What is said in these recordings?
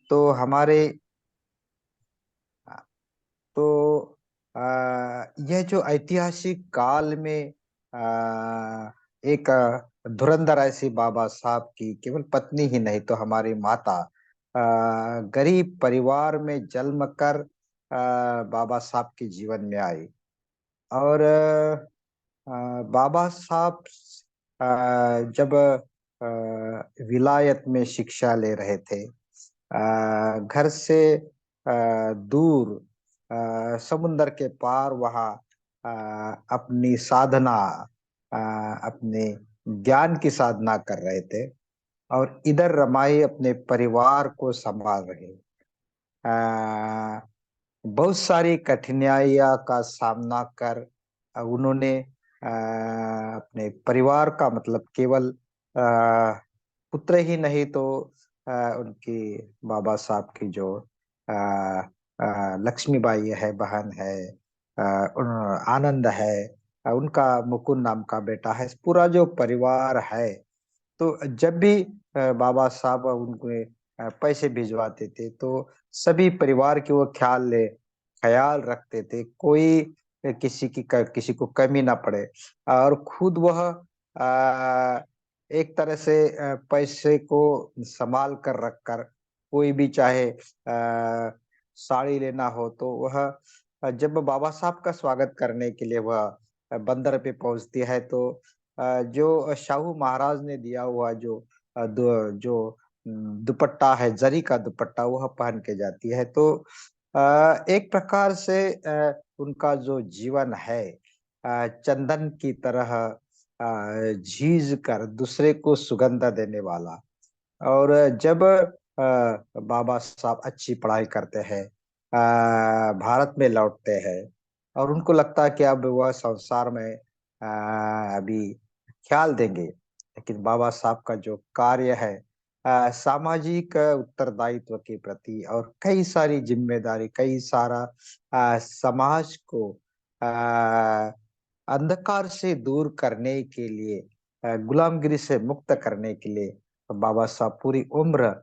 तो हमारे तो यह जो ऐतिहासिक काल में एक धुरंधर ऐसी बाबा साहब की केवल पत्नी ही नहीं तो हमारी माता गरीब परिवार में जन्म कर बाबा साहब के जीवन में आई। और बाबा साहब जब विलायत में शिक्षा ले रहे थे, घर से दूर समुंदर के पार वहाँ अपनी साधना, अपने ज्ञान की साधना कर रहे थे। और इधर रमाई अपने परिवार को संभाल रहे। आ, बहुत सारी कठिनाइयां का सामना कर उन्होंने अपने परिवार का मतलब केवल पुत्र ही नहीं तो उनकी बाबा साहब की जो लक्ष्मीबाई है, बहन है, आनंद है, उनका मुकुंद नाम का बेटा है, पूरा जो परिवार है। तो जब भी बाबा साहब उनको पैसे भिजवाते थे तो सभी परिवार की वो ख्याल रखते थे, कोई किसी को कमी ना पड़े। और खुद वह एक तरह से पैसे को संभाल कर रखकर, कोई भी चाहे साड़ी लेना हो तो वह जब बाबा साहब का स्वागत करने के लिए वह बंदर पे पहुंचती है तो जो शाहू महाराज ने दिया हुआ जो जो दुपट्टा है, जरी का दुपट्टा, वह पहन के जाती है। तो एक प्रकार से उनका जो जीवन है चंदन की तरह झीज कर दूसरे को सुगंध देने वाला। और जब बाबा साहब अच्छी पढ़ाई करते हैं, भारत में लौटते हैं, और उनको लगता है कि अब वह संसार में अभी ख्याल देंगे, लेकिन बाबा साहब का जो कार्य है सामाजिक उत्तरदायित्व के प्रति और कई सारी जिम्मेदारी, कई सारा समाज को आ, अंधकार से दूर करने के लिए, गुलामगिरी से मुक्त करने के लिए बाबा साहब पूरी उम्र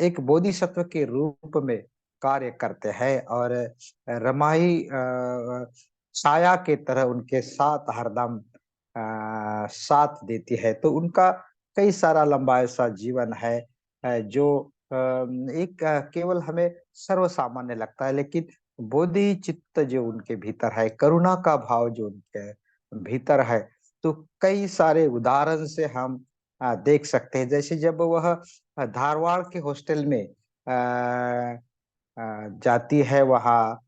एक बोधिसत्व के रूप में कार्य करते हैं। और रमाई छाया के तरह उनके साथ हरदम साथ देती है। तो उनका कई सारा लंबा ऐसा जीवन है जो एक केवल हमें सर्वसामान्य लगता है, लेकिन बोधि चित्त जो उनके भीतर है, करुणा का भाव जो उनके भीतर है, तो कई सारे उदाहरण से हम देख सकते हैं। जैसे जब वह धारवाड़ के हॉस्टल में जाती है, वहाँ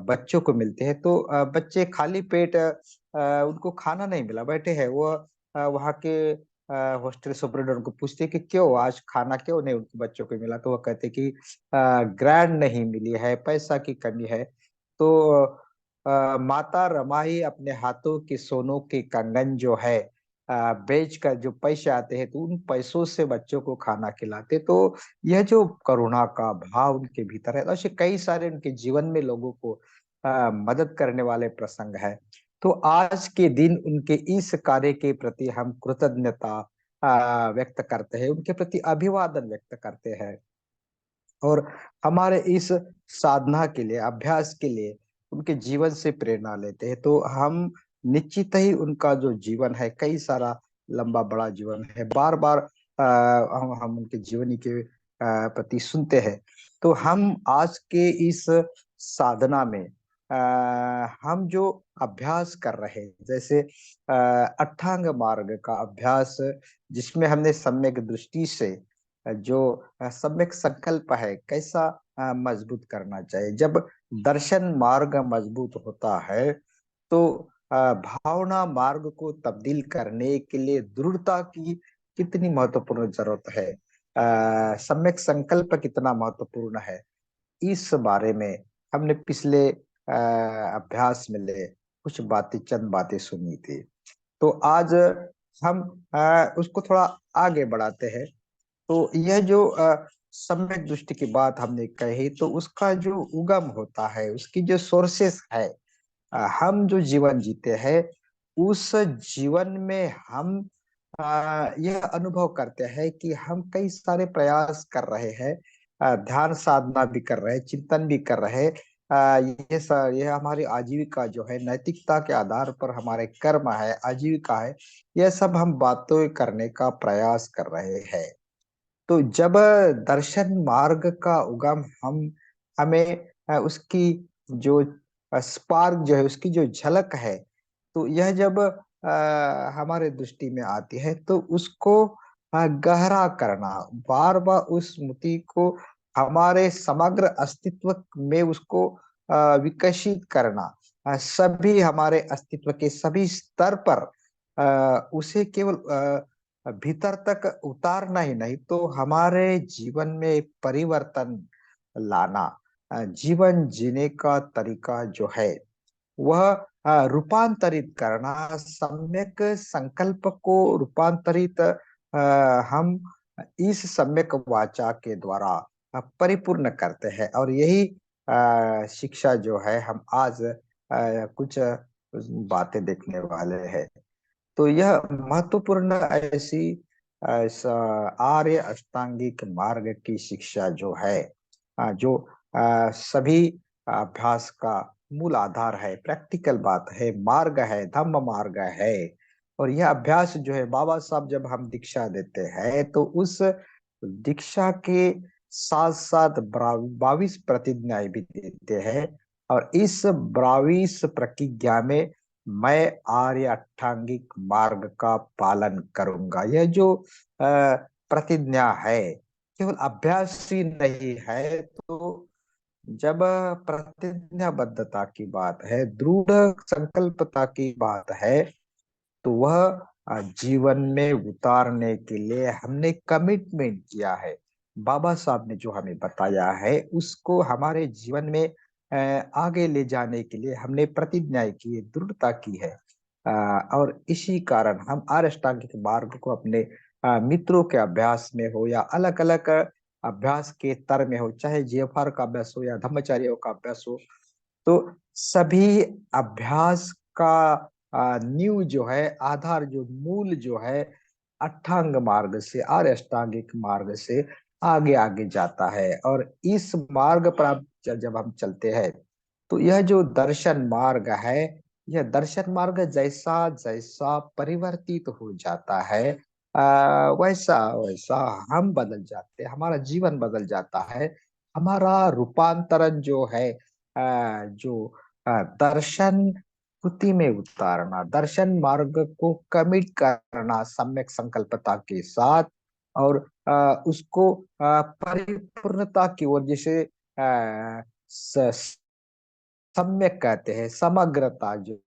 बच्चों को मिलते हैं तो बच्चे खाली पेट उनको खाना नहीं मिला, बैठे हैं वो। वहाँ के हॉस्टल सुपरिटेंडेंट उनको पूछते कि क्यों आज खाना क्यों नहीं उनको बच्चों को मिला, तो वो कहते कि ग्रांड नहीं मिली है, पैसा की कमी है। तो माता रमाई अपने हाथों के सोनों के कंगन जो है बेच कर जो पैसे आते हैं तो उन पैसों से बच्चों को खाना खिलाते। तो यह जो करुणा का भाव उनके भीतर है, ऐसे कई सारे उनके जीवन में लोगों को मदद करने वाले प्रसंग है। तो आज के दिन उनके इस कार्य के प्रति हम कृतज्ञता व्यक्त करते हैं, उनके प्रति अभिवादन व्यक्त करते हैं। और हमारे इस साधना के लिए, अभ्यास के लिए उनके जीवन से प्रेरणा लेते हैं। तो हम निश्चित ही उनका जो जीवन है, कई सारा लंबा बड़ा जीवन है, बार बार हम उनके जीवनी के प्रति सुनते हैं। तो हम आज के इस साधना में हम जो अभ्यास कर रहे हैं, जैसे अष्टांग मार्ग का अभ्यास, जिसमें हमने सम्यक दृष्टि से जो सम्यक संकल्प है कैसा मजबूत करना चाहिए। जब दर्शन मार्ग मजबूत होता है तो भावना मार्ग को तब्दील करने के लिए दृढ़ता की कितनी महत्वपूर्ण जरूरत है, सम्यक संकल्प कितना महत्वपूर्ण है, इस बारे में हमने पिछले अभ्यास में ले कुछ बातें, चंद बातें सुनी थी। तो आज हम उसको थोड़ा आगे बढ़ाते हैं। तो यह जो सम्यक दृष्टि की बात हमने कही, तो उसका जो उगम होता है, उसकी जो सोर्सेस है, हम जो जीवन जीते हैं उस जीवन में हम यह अनुभव करते हैं कि हम कई सारे प्रयास कर रहे हैं ध्यान साधना भी कर रहे, चिंतन भी कर रहे। ये हमारी आजीविका जो है, नैतिकता के आधार पर हमारे कर्म है, आजीविका है, यह सब हम बातें करने का प्रयास कर रहे हैं। तो जब दर्शन मार्ग का उगम हमें उसकी जो स्पार्क जो है, उसकी जो झलक है, तो यह जब हमारे दृष्टि में आती है, तो उसको गहरा करना, बार बार उस स्मृति को हमारे समग्र अस्तित्व में उसको विकसित करना, सभी हमारे अस्तित्व के सभी स्तर पर उसे केवल भीतर तक उतारना ही नहीं, तो हमारे जीवन में परिवर्तन लाना, जीवन जीने का तरीका जो है वह रूपांतरित करना, सम्यक संकल्प को रूपांतरित हम इस सम्यक वाचा के द्वारा परिपूर्ण करते हैं। और यही शिक्षा जो है हम आज कुछ बातें देखने वाले हैं। तो यह महत्वपूर्ण ऐसी ऐसा आर्य अष्टांगिक मार्ग की शिक्षा जो है, जो सभी अभ्यास का मूल आधार है, प्रैक्टिकल बात है, मार्ग है, धम्म मार्ग है। और यह अभ्यास जो है, बाबा साहब जब हम दीक्षा देते हैं तो उस दीक्षा के साथ साथ 22 प्रतिज्ञाएं भी देते हैं। और इस 22 प्रतिज्ञा में मैं आर्य अष्टांगिक मार्ग का पालन करूंगा, यह जो प्रतिज्ञा है, केवल अभ्यास ही नहीं है। तो जब प्रतिज्ञाबद्धता की बात है, दृढ़ संकल्पता की बात है, तो वह जीवन में उतारने के लिए हमने कमिटमेंट किया है। बाबा साहब ने जो हमें बताया है उसको हमारे जीवन में आगे ले जाने के लिए हमने प्रतिज्ञाएं की है, दृढ़ता की है। और इसी कारण हम आर्य अष्टांगिक मार्ग को अपने मित्रों के अभ्यास में हो या अलग अलग अभ्यास के तर में हो, चाहे जीएफआर का अभ्यास हो या धम्मचर्य का अभ्यास हो, तो सभी अभ्यास का नींव जो है, आधार जो मूल जो है, अष्टांग मार्ग से, आर्य अष्टांगिक मार्ग से आगे आगे जाता है। और इस मार्ग पर जब हम चलते हैं, तो यह जो दर्शन मार्ग है, यह दर्शन मार्ग जैसा जैसा परिवर्तित हो जाता है, वैसा वैसा हम बदल जाते हैं, हमारा जीवन बदल जाता है। हमारा रूपांतरण जो है, जो दर्शन कृति में उतारना, दर्शन मार्ग को कमिट करना सम्यक संकल्पता के साथ, और उसको परिपूर्णता की ओर, जिसे सम्यक कहते हैं, समग्रता जो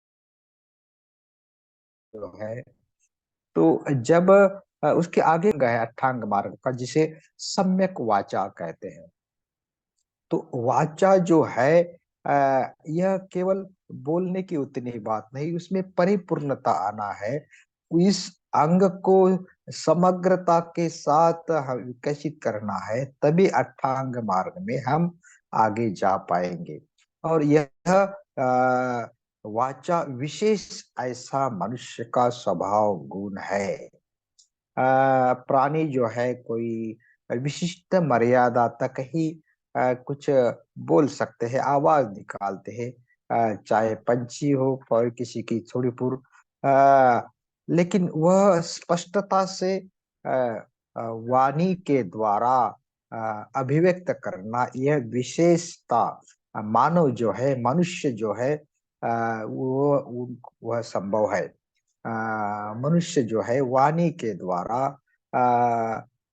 है। तो जब उसके आगे गए अष्टांग मार्ग का, जिसे सम्यक वाचा कहते हैं, तो वाचा जो है यह केवल बोलने की उतनी ही बात नहीं, उसमें परिपूर्णता आना है। इस अंग को समग्रता के साथ विकसित करना है, तभी अष्टांग मार्ग में हम आगे जा पाएंगे। और यह वाचा विशेष ऐसा मनुष्य का स्वभाव गुण है। प्राणी जो है कोई विशिष्ट मर्यादा तक ही कुछ बोल सकते हैं, आवाज निकालते हैं, चाहे पंछी हो और किसी की थोड़ी पुर, लेकिन वह स्पष्टता से वाणी के द्वारा अभिव्यक्त करना, यह विशेषता मानव जो है, मनुष्य जो है, वह संभव है। मनुष्य जो है वाणी के द्वारा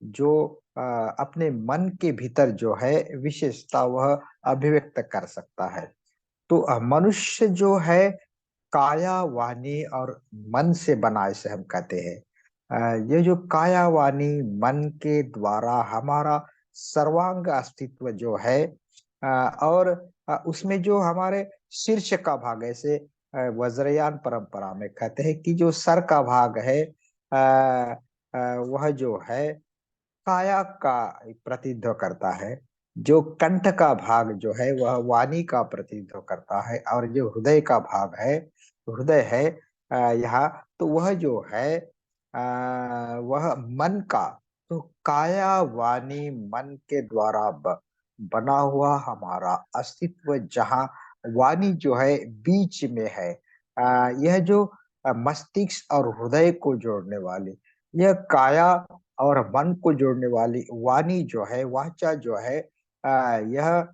जो अपने मन के भीतर जो है विशेषता, वह अभिव्यक्त कर सकता है। तो मनुष्य जो है काया वाणी और मन से बना, इसे हम कहते हैं। ये जो काया वाणी मन के द्वारा हमारा सर्वांग अस्तित्व जो है, और उसमें जो हमारे शीर्ष का भाग है, ऐसे वज्रयान परंपरा में कहते हैं कि जो सर का भाग है, वह जो है काया का प्रतिनिधित्व करता है। जो कंठ का भाग जो है वह वाणी का प्रतिनिधित्व करता है, और जो हृदय का भाग है, हृदय है यहाँ, तो वह जो है वह मन का तो काया वाणी मन के द्वारा बना हुआ हमारा अस्तित्व, जहाँ वाणी जो है बीच में है, यह जो मस्तिष्क और हृदय को जोड़ने वाली, यह काया और मन को जोड़ने वाली वाणी जो है, वाचा जो है, यह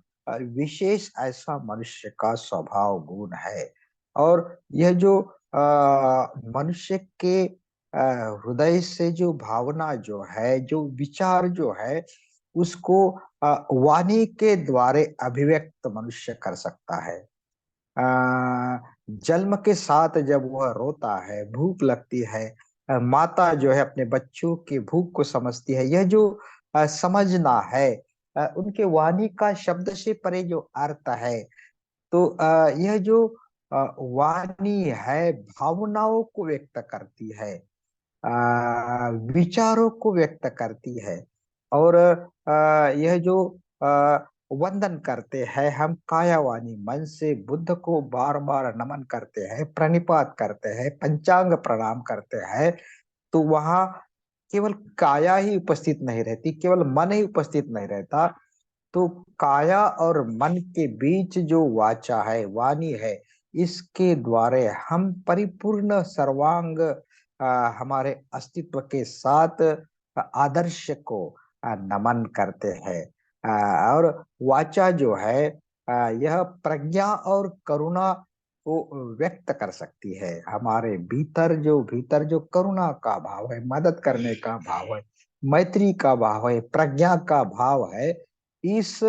विशेष ऐसा मनुष्य का स्वभाव गुण है। और यह जो मनुष्य के हृदय से जो भावना जो है, जो विचार जो है, उसको वाणी के द्वारा अभिव्यक्त मनुष्य कर सकता है। जन्म के साथ जब वह रोता है, भूख लगती है, माता जो है अपने बच्चों की भूख को समझती है। यह जो समझना है, उनके वाणी का शब्द से परे जो अर्थ है, तो यह जो वाणी है भावनाओं को व्यक्त करती है, विचारों को व्यक्त करती है। और यह जो वंदन करते हैं हम कायावानी मन से, बुद्ध को बार बार नमन करते हैं, प्रणिपात करते हैं, पंचांग प्रणाम करते हैं, तो वहां केवल काया ही उपस्थित नहीं रहती, केवल मन ही उपस्थित नहीं रहता। तो काया और मन के बीच जो वाचा है, वाणी है, इसके द्वारा हम परिपूर्ण सर्वांग हमारे अस्तित्व के साथ आदर्श को नमन करते हैं। और वाचा जो है, यह प्रज्ञा और करुणा को व्यक्त कर सकती है। हमारे भीतर जो करुणा का भाव है, मदद करने का भाव है, मैत्री का भाव है, प्रज्ञा का भाव है, इस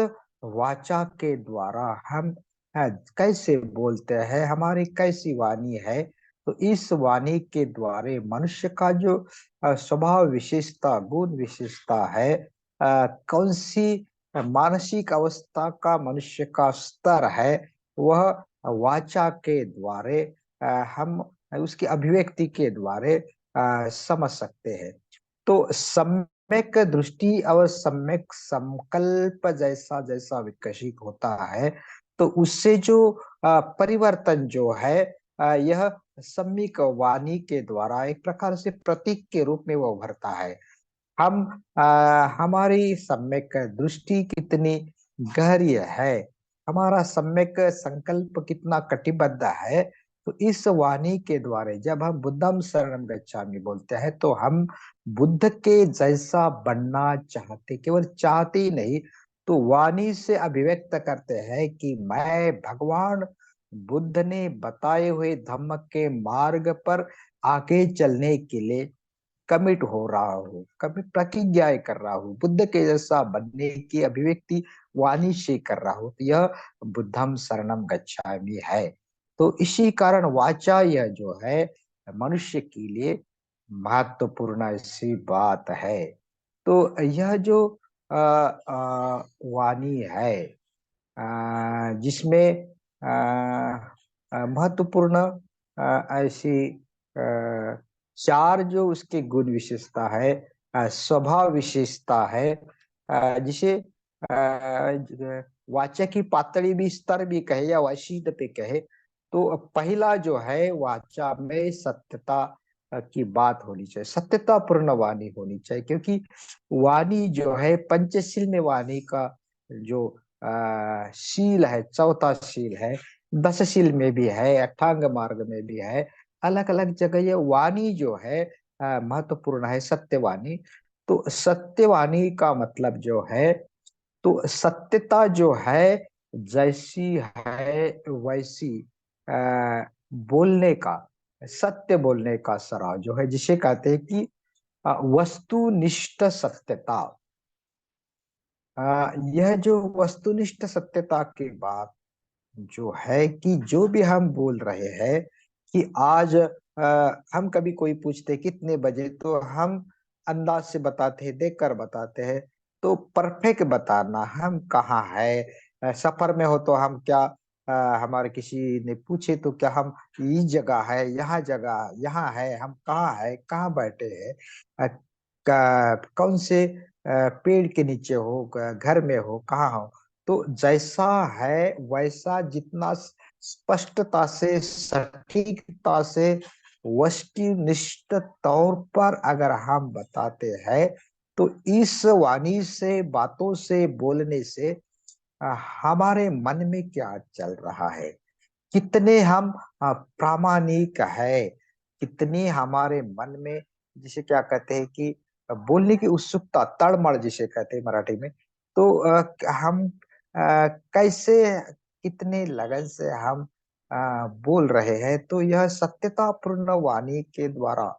वाचा के द्वारा हम कैसे बोलते हैं, हमारी कैसी वाणी है। तो इस वाणी के द्वारा मनुष्य का जो स्वभाव विशेषता, गुण विशेषता है, कौन सी मानसिक अवस्था का मनुष्य का स्तर है, वह वाचा के द्वारा हम उसकी अभिव्यक्ति के द्वारा समझ सकते हैं। तो सम्यक दृष्टि और सम्यक संकल्प जैसा जैसा विकसित होता है, तो उससे जो परिवर्तन जो है, यह सम्यक वाणी के द्वारा एक प्रकार से प्रतीक के रूप में वो उभरता है। हम हमारी सम्यक दृष्टि कितनी गहरी है, हमारा सम्यक संकल्प कितना कटिबद्ध है, तो इस वाणी के द्वारा जब हम बुद्धम शरणम गच्छामि बोलते हैं, तो हम बुद्ध के जैसा बनना चाहते, केवल चाहते ही नहीं, तो वाणी से अभिव्यक्त करते हैं कि मैं भगवान बुद्ध ने बताए हुए धम्म के मार्ग पर आगे चलने के लिए कमिट हो रहा हूँ, कभी प्रतिज्ञाएं कर रहा हूँ, बुद्ध के जैसा बनने की अभिव्यक्ति वाणी से कर रहा हूँ, तो यह बुद्धम शरणम गच्छामि है। तो इसी कारण वाचा यह जो है मनुष्य के लिए महत्वपूर्ण ऐसी बात है। तो यह जो वाणी है, जिसमें महत्वपूर्ण ऐसी चार जो उसके गुण विशेषता है, स्वभाव विशेषता है, जिसे वाचा की पातળી भी, स्तर भी कहे या वशीद पे कहे, तो पहला जो है वाचा में सत्यता की बात होनी चाहिए, सत्यता पूर्ण वाणी होनी चाहिए, क्योंकि वाणी जो है पंचशील में वाणी का जो शील है, चौथा शील है, दशशील में भी है, अष्टांग मार्ग में भी है, अलग अलग जगह ये वाणी जो है महत्वपूर्ण है, सत्यवाणी। तो सत्यवाणी का मतलब जो है, तो सत्यता जो है जैसी है वैसी बोलने का, सत्य बोलने का सराव जो है, जिसे कहते हैं कि वस्तुनिष्ठ सत्यता। यह जो वस्तुनिष्ठ सत्यता की बात जो है, कि जो भी हम बोल रहे हैं, कि आज हम कभी कोई पूछते कितने बजे, तो हम अंदाज से बताते हैं, देख कर बताते हैं। तो परफेक्ट बताना हम कहाँ है, सफर में हो तो हम क्या, हमारे किसी ने पूछे तो क्या हम ये जगह है, यहाँ जगह यहाँ है, हम कहाँ है, कहाँ बैठे हैं, कौन से पेड़ के नीचे हो, घर में हो, कहाँ हो। तो जैसा है वैसा जितना स्पष्टता से, सटीकता से, वस्तुनिष्ठ तौर पर अगर हम बताते हैं, तो इस वाणी से, बातों से, बोलने से हमारे मन में क्या चल रहा है, कितने हम प्रामाणिक है, कितनी हमारे मन में, जिसे क्या कहते हैं कि बोलने की उत्सुकता, तड़मड़ जिसे कहते हैं मराठी में। तो हम कैसे, कितने लगन से हम बोल रहे हैं, तो यह सत्यतापूर्ण वाणी के द्वारा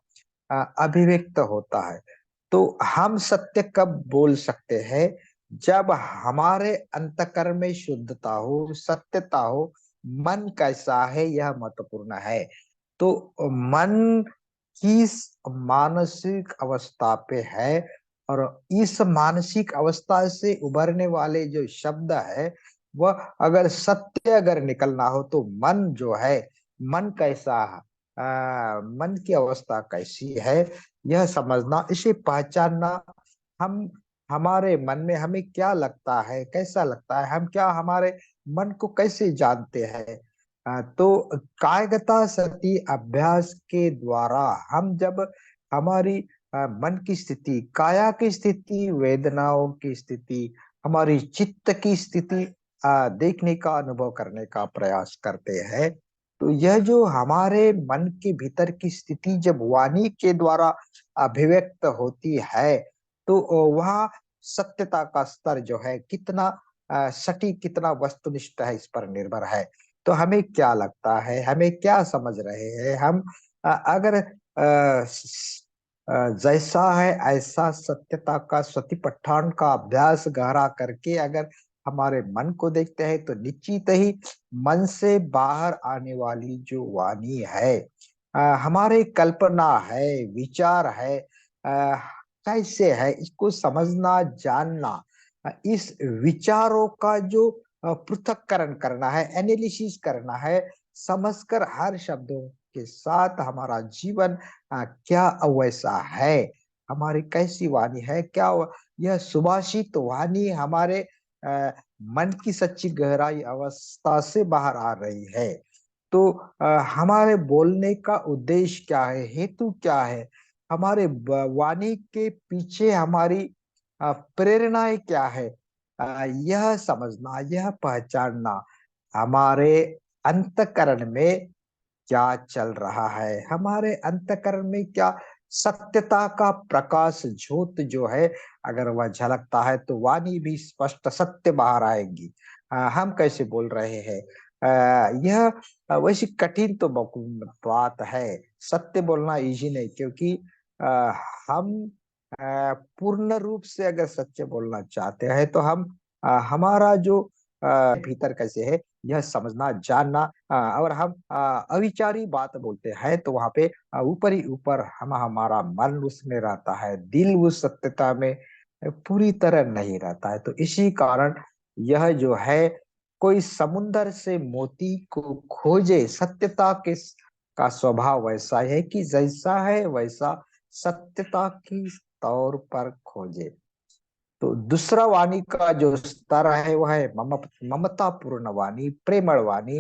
अभिव्यक्त होता है। तो हम सत्य कब बोल सकते हैं, जब हमारे अंतःकरण में शुद्धता हो, सत्यता हो, मन कैसा है यह महत्वपूर्ण है। तो मन किस मानसिक अवस्था पे है, और इस मानसिक अवस्था से उभरने वाले जो शब्द है, वह अगर सत्य अगर निकलना हो, तो मन जो है, मन कैसा है, मन की अवस्था कैसी है, यह समझना, इसे पहचानना। हम, हमारे मन में हमें क्या लगता है, कैसा लगता है, हम क्या हमारे मन को कैसे जानते हैं। तो कायगता सती अभ्यास के द्वारा हम जब हमारी मन की स्थिति, काया की स्थिति, वेदनाओं की स्थिति, हमारी चित्त की स्थिति देखने का, अनुभव करने का प्रयास करते हैं, तो यह जो हमारे मन के भीतर की स्थिति जब वाणी के द्वारा अभिव्यक्त होती है, तो वह सत्यता का स्तर जो है कितना सटीक, कितना वस्तुनिष्ठ है, इस पर निर्भर है। तो हमें क्या लगता है, हमें क्या समझ रहे हैं हम, अगर जैसा है ऐसा सत्यता का, सतीपट्ठान का अभ्यास गहरा करके अगर हमारे मन को देखते हैं, तो निश्चित ही मन से बाहर आने वाली जो वाणी है, हमारे कल्पना है, विचार है, कैसे है, इसको समझना, जानना, इस विचारों का जो पृथक्करण करना है, एनालिसिस करना है, समझकर हर शब्दों के साथ हमारा जीवन क्या वैसा है, हमारी कैसी वाणी है, क्या यह सुभाषित वाणी हमारे मन की सच्ची गहराई अवस्था से बाहर आ रही है। तो हमारे बोलने का उद्देश्य क्या है, हेतु क्या है, हमारे वाणी के पीछे हमारी प्रेरणाएं क्या है, यह समझना, यह पहचानना, हमारे अंतकरण में क्या चल रहा है, हमारे अंतकरण में क्या सत्यता का प्रकाश, ज्योत जो है, अगर वह झलकता है, तो वाणी भी स्पष्ट सत्य बाहर आएगी। हम कैसे बोल रहे हैं, यह वैसी कठिन तो बात है, सत्य बोलना इजी नहीं, क्योंकि अ, हम पूर्ण रूप से अगर सत्य बोलना चाहते हैं, तो हम हमारा जो भीतर कैसे है, यह समझना, जानना, और हम अविचारी बात बोलते हैं, तो वहां पे ऊपर ही ऊपर हम, हमारा मन उसमें रहता है, दिल उस सत्यता में पूरी तरह नहीं रहता है। तो इसी कारण यह जो है, कोई समुन्दर से मोती को खोजे, सत्यता के का स्वभाव वैसा है कि जैसा है वैसा सत्यता की तौर पर खोजे। तो दूसरा वाणी का जो स्तर है, वह है ममता पूर्ण वाणी, प्रेमळ वाणी।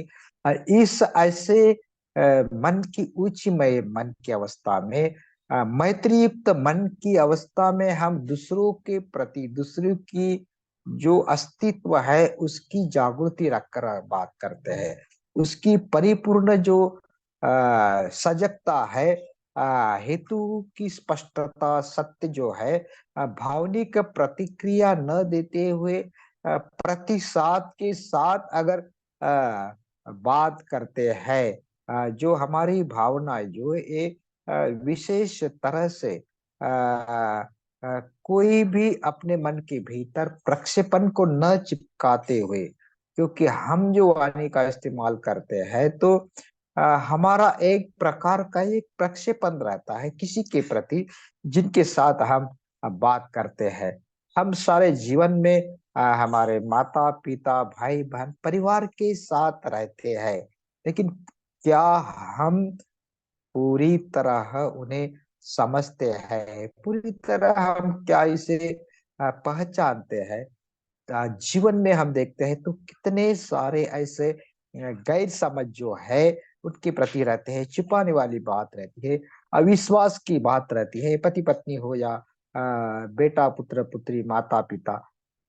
इस ऐसे मन की उच्च मय मन की अवस्था में, मैत्रीयुक्त मन की अवस्था में, हम दूसरों के प्रति, दूसरों की जो अस्तित्व है उसकी जागृति रखकर बात करते हैं, उसकी परिपूर्ण जो सजगता है, हेतु की स्पष्टता, सत्य जो है, भावनिक प्रतिक्रिया न देते हुए प्रतिसाद के साथ अगर बात करते हैं, जो हमारी भावना जो एक विशेष तरह से कोई भी अपने मन के भीतर प्रक्षेपण को न चिपकाते हुए, क्योंकि हम जो वाणी का इस्तेमाल करते हैं, तो हमारा एक प्रकार का एक प्रक्षेपण रहता है किसी के प्रति, जिनके साथ हम बात करते हैं। हम सारे जीवन में हमारे माता पिता, भाई बहन, परिवार के साथ रहते हैं, लेकिन क्या हम पूरी तरह उन्हें समझते हैं, पूरी तरह हम क्या इसे पहचानते हैं। जीवन में हम देखते हैं, तो कितने सारे ऐसे गैर समझ जो है उनके प्रति रहते हैं, छिपाने वाली बात रहती है, अविश्वास की बात रहती है, पति पत्नी हो या बेटा पुत्र पुत्री माता पिता।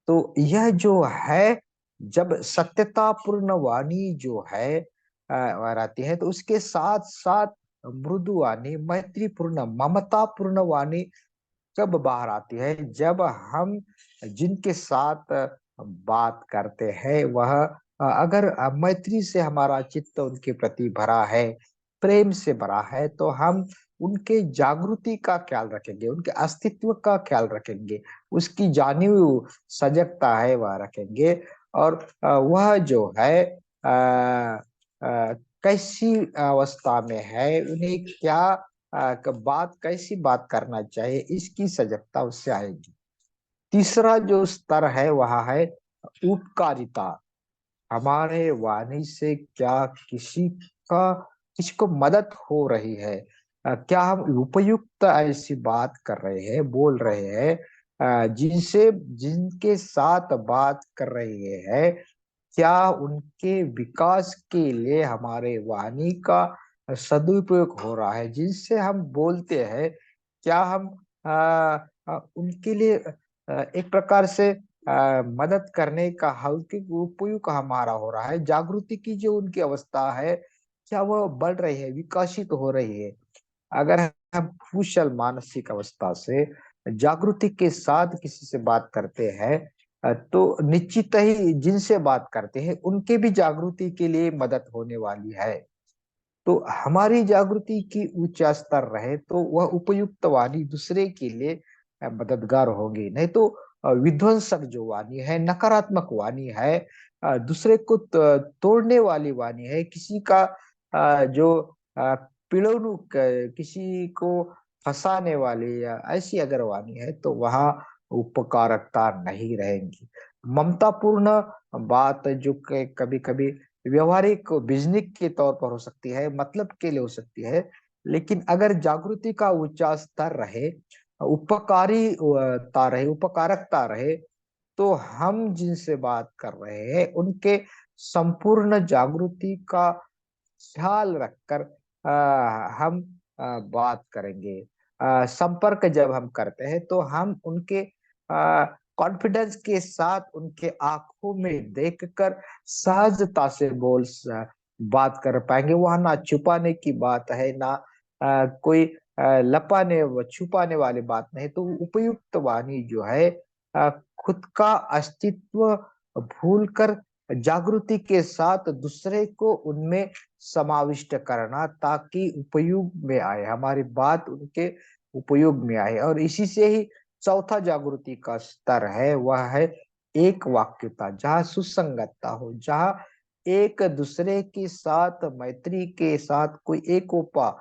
तो यह जो है, जब सत्यता पूर्ण वाणी जो है वह रहती है, तो उसके साथ साथ मृदु वाणी, मैत्रीपूर्ण, ममता पूर्ण वाणी कब बाहर आती है? जब हम जिनके साथ बात करते हैं वह अगर मैत्री से हमारा चित्त उनके प्रति भरा है, प्रेम से भरा है, तो हम उनके जागृति का ख्याल रखेंगे, उनके अस्तित्व का ख्याल रखेंगे, उसकी जानी हुई सजगता है वह रखेंगे। और वह जो है कैसी अवस्था में है, उन्हें क्या बात कैसी बात करना चाहिए, इसकी सजगता उससे आएगी। तीसरा जो स्तर है वह है उपकारिता। हमारे वाणी से क्या का किसी को मदद हो रही है? क्या हम उपयुक्त ऐसी बात कर रहे हैं, बोल रहे हैं, जिनसे जिनके साथ बात कर रहे हैं, क्या उनके विकास के लिए हमारे वाणी का सदुपयोग हो रहा है? जिनसे हम बोलते हैं, क्या हम उनके लिए एक प्रकार से मदद करने का हल्के उपयोग हमारा हो रहा है? जागृति की जो उनकी अवस्था है, क्या वह बढ़ रही है, विकसित हो रही है? अगर हम कुशल मानसिक अवस्था से जागृति के साथ किसी से बात करते हैं, तो निश्चित ही जिनसे बात करते हैं उनके भी जागृति के लिए मदद होने वाली है। तो हमारी जागृति की उच्च स्तर रहे तो वह उपयुक्त वाणी दूसरे के लिए मददगार होगी। नहीं तो विध्वंसक जो वाणी है, नकारात्मक वाणी है, दूसरे को तोड़ने वाली वाणी है, किसी का जो किसी को फंसाने वाली या ऐसी अगर वाणी है, तो वहाँ उपकारकता नहीं रहेगी। ममतापूर्ण बात जो कभी कभी व्यवहारिक बिजनेस के तौर पर हो सकती है, मतलब के लिए हो सकती है, लेकिन अगर जागृति का ऊंचा स्तर रहे, उपकारीता रहे, उपकारकता रहे, तो हम जिनसे बात कर रहे हैं उनके संपूर्ण जागृति का ख्याल रखकर हम बात करेंगे। संपर्क जब हम करते हैं तो हम उनके कॉन्फिडेंस के साथ उनके आंखों में देखकर सहजता से बात कर पाएंगे। वहां ना छुपाने की बात है, ना कोई लपाने व छुपाने वाली बात नहीं। तो उपयुक्त वाणी जो है, अ, खुद का अस्तित्व भूलकर जागृति के साथ दूसरे को उनमें समाविष्ट करना, ताकि उपयोग में आए, हमारी बात उनके उपयोग में आए। और इसी से ही चौथा जागृति का स्तर है, वह है एक वाक्यता, जहाँ सुसंगतता हो, जहाँ एक दूसरे के साथ मैत्री के साथ कोई एकोपा,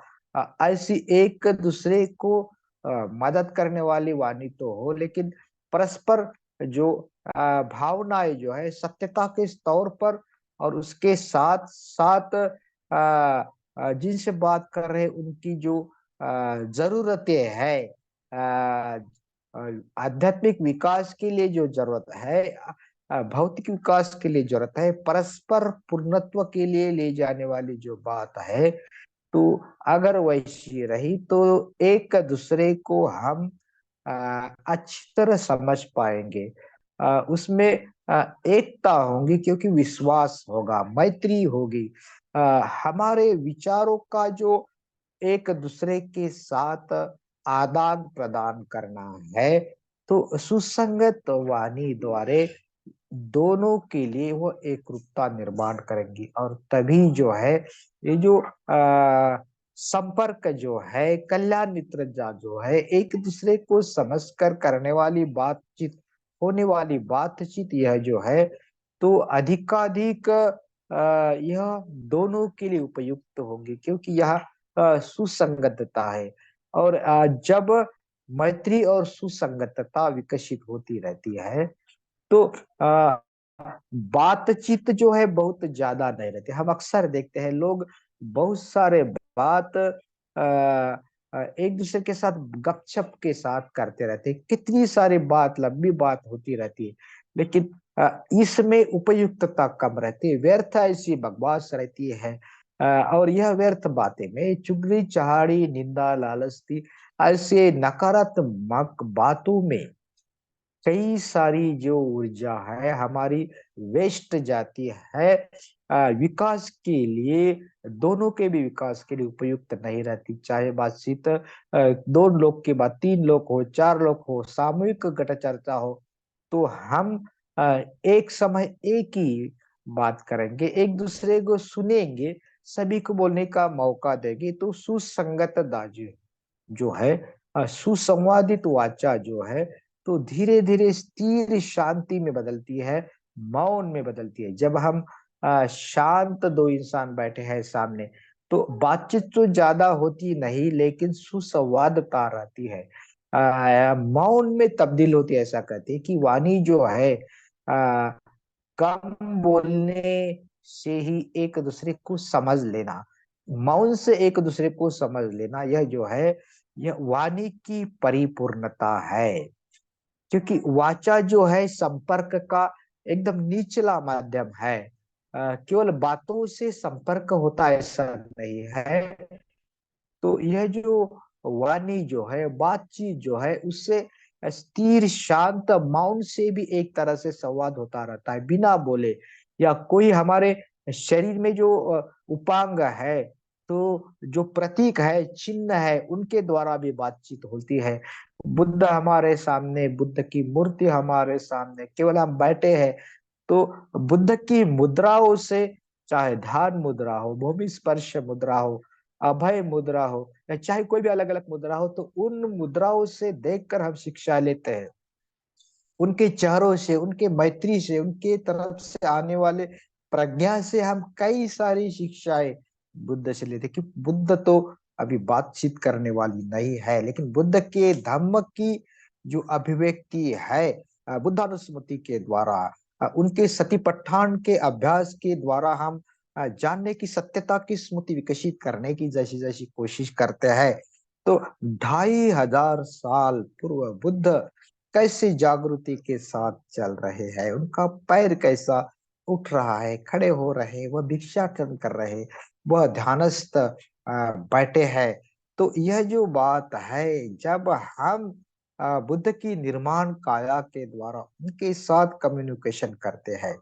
ऐसी एक दूसरे को मदद करने वाली वाणी तो हो, लेकिन परस्पर जो भावनाएं जो है सत्यता के तौर पर, और उसके साथ साथ जिनसे बात कर रहे हैं उनकी जो जरूरतें हैं, आध्यात्मिक विकास के लिए जो जरूरत है, भौतिक विकास के लिए जरूरत है, परस्पर पूर्णत्व के लिए ले जाने वाली जो बात है, तो अगर वैसी रही तो एक दूसरे को हम अच्छी तरह समझ पाएंगे। उसमें एकता होगी, क्योंकि विश्वास होगा, मैत्री होगी। हमारे विचारों का जो एक दूसरे के साथ आदान प्रदान करना है, तो सुसंगत वाणी द्वारे दोनों के लिए वो एकरूपता निर्माण करेंगी। और तभी जो है, ये जो संपर्क जो है, कल्याण मित्र जो है, एक दूसरे को समझकर करने वाली बातचीत, होने वाली बातचीत, यह जो है, तो अधिकाधिक यह दोनों के लिए उपयुक्त होगी, क्योंकि यह सुसंगतता है। और जब मैत्री और सुसंगतता विकसित होती रहती है, तो बातचीत जो है बहुत ज्यादा नहीं रहती। हम अक्सर देखते हैं लोग बहुत सारे बात एक दूसरे के साथ गपशप के साथ करते रहते हैं, कितनी सारी बात, लंबी बात होती रहती है, लेकिन इसमें उपयुक्तता कम रहती है, व्यर्थ ऐसी बकवास रहती है। और यह व्यर्थ बातें में चुगली चहाड़ी निंदा लालच ऐसे नकारात्मक बातों में कई सारी जो ऊर्जा है हमारी वेस्ट जाती है। विकास के लिए, दोनों के भी विकास के लिए उपयुक्त नहीं रहती। चाहे बातचीत दो लोग के बाद तीन लोग हो, चार लोग हो, सामूहिक गट चर्चा हो, तो हम एक समय एक ही बात करेंगे, एक दूसरे को सुनेंगे, सभी को बोलने का मौका देंगे, तो सुसंगत दाजू जो है, सुसंवादित वाचा जो है, तो धीरे धीरे स्थिर शांति में बदलती है, मौन में बदलती है। जब हम शांत दो इंसान बैठे हैं सामने, तो बातचीत तो ज्यादा होती नहीं, लेकिन सुसंवादता रहती है, मौन में तब्दील होती है। ऐसा कहते हैं कि वाणी जो है, आ, कम बोलने से ही एक दूसरे को समझ लेना, मौन से एक दूसरे को समझ लेना, यह जो है, यह वाणी की परिपूर्णता है। क्योंकि वाचा जो है संपर्क का एकदम निचला माध्यम है। केवल बातों से संपर्क होता ऐसा नहीं है। तो यह जो वाणी जो है, बातचीत जो है, उससे स्थिर शांत मौन से भी एक तरह से संवाद होता रहता है, बिना बोले। या कोई हमारे शरीर में जो उपांग है, तो जो प्रतीक है, चिन्ह है, उनके द्वारा भी बातचीत होती है। बुद्ध हमारे सामने, बुद्ध की मूर्ति हमारे सामने, केवल हम बैठे हैं, तो बुद्ध की मुद्राओं से, चाहे ध्यान मुद्रा हो, भूमि स्पर्श मुद्रा हो, अभय मुद्रा हो, या चाहे कोई भी अलग अलग मुद्रा हो, तो उन मुद्राओं से देखकर हम शिक्षा लेते हैं। उनके चेहरों से, उनके मैत्री से, उनके तरफ से आने वाले प्रज्ञा से हम कई सारी शिक्षाएं बुद्ध से लेते, कि बुद्ध तो अभी बातचीत करने वाली नहीं है, लेकिन बुद्ध के धम्म की जो अभिव्यक्ति है, बुद्धानुस्मृति के द्वारा, उनके सतीपट्ठान के अभ्यास के द्वारा हम जानने की, सत्यता की स्मृति विकसित करने की जैसी जैसी कोशिश करते हैं। तो 2500 पूर्व बुद्ध कैसे जागृति के साथ चल रहे हैं, उनका पैर कैसा उठ रहा है, खड़े हो रहे हैं, वह भिक्षाटन कर रहे हैं, वह ध्यानस्थ बैठे हैं। तो यह जो बात है, जब हम बुद्ध की निर्माण काया के द्वारा उनके साथ कम्युनिकेशन करते हैं,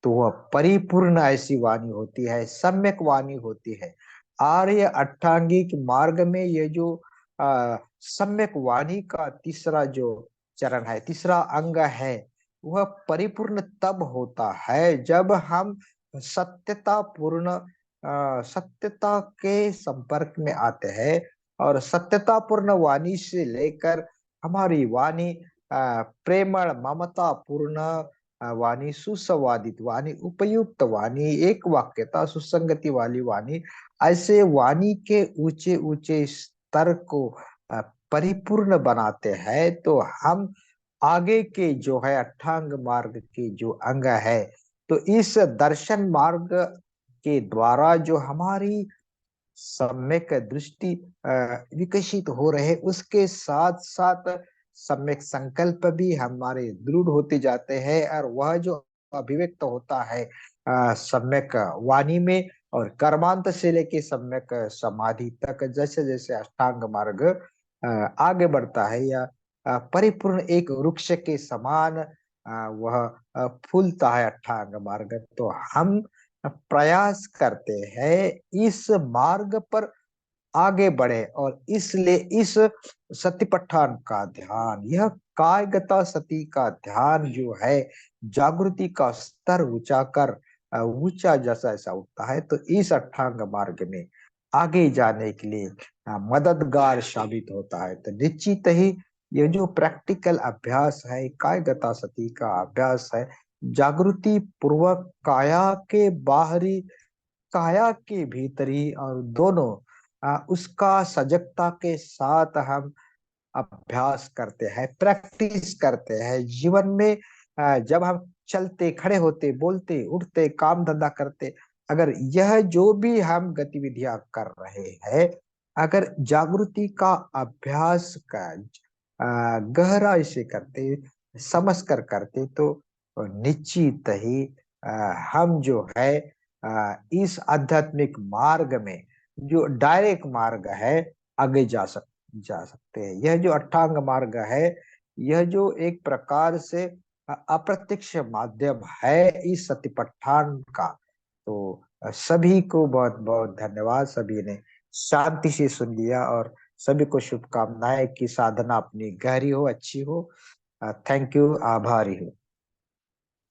तो वह परिपूर्ण ऐसी वाणी होती है, सम्यक वाणी होती है। आर्य अष्टांगिक मार्ग में ये जो सम्यक वाणी का तीसरा जो चरण है, तीसरा अंग है, वह परिपूर्ण तब होता है जब हम सत्यता पूर्ण सत्यता के संपर्क में आते हैं। और सत्यता पूर्ण वाणी से लेकर हमारी वाणी प्रेमळ ममता पूर्ण वाणी, सुसंवादित वाणी, उपयुक्त वाणी, एक वाक्यता, सुसंगति वाली वाणी, ऐसे वाणी के ऊंचे ऊंचे स्तर को परिपूर्ण बनाते हैं। तो हम आगे के जो है अष्टांग मार्ग के जो अंग है, तो इस दर्शन मार्ग के द्वारा जो हमारी सम्यक दृष्टि विकसित हो रहे, उसके साथ साथ सम्यक संकल्प भी हमारे दृढ़ होते जाते हैं, और वह जो अभिव्यक्त होता है सम्यक वाणी में, और कर्मांत से लेके सम्यक समाधि तक, जैसे जैसे अष्टांग मार्ग आगे बढ़ता है, या परिपूर्ण एक वृक्ष के समान वह फूलता है अष्टांग मार्ग, तो हम प्रयास करते हैं इस मार्ग पर आगे बढ़े। और इसलिए इस सतिपट्ठान का ध्यान, यह कायगता सती का ध्यान जो है, जागृति का स्तर ऊंचा कर ऊंचा जैसा ऐसा उठता है, तो इस अष्टांग मार्ग में आगे जाने के लिए मददगार साबित होता है। तो निश्चित ही ये जो प्रैक्टिकल अभ्यास है, कायगता सती का अभ्यास है, जागृति पूर्वक काया के बाहरी, काया के भीतरी, और दोनों उसका सजगता के साथ हम अभ्यास करते हैं, प्रैक्टिस करते हैं जीवन में। जब हम चलते, खड़े होते, बोलते, उठते, काम धंधा करते, अगर यह जो भी हम गतिविधियां कर रहे हैं, अगर जागृति का अभ्यास का गहराई से करते, समझ कर करते, तो निश्चित ही हम जो है इस आध्यात्मिक मार्ग में जो डायरेक्ट मार्ग है, आगे जा सकते हैं। यह जो अष्टांग मार्ग है, यह जो एक प्रकार से अप्रत्यक्ष माध्यम है इस सतिपट्ठान का। तो सभी को बहुत बहुत धन्यवाद। सभी ने शांति से सुन लिया, और सभी को शुभकामनाएं कि साधना अपनी गहरी हो, अच्छी हो। थैंक यू, आभारी हूँ।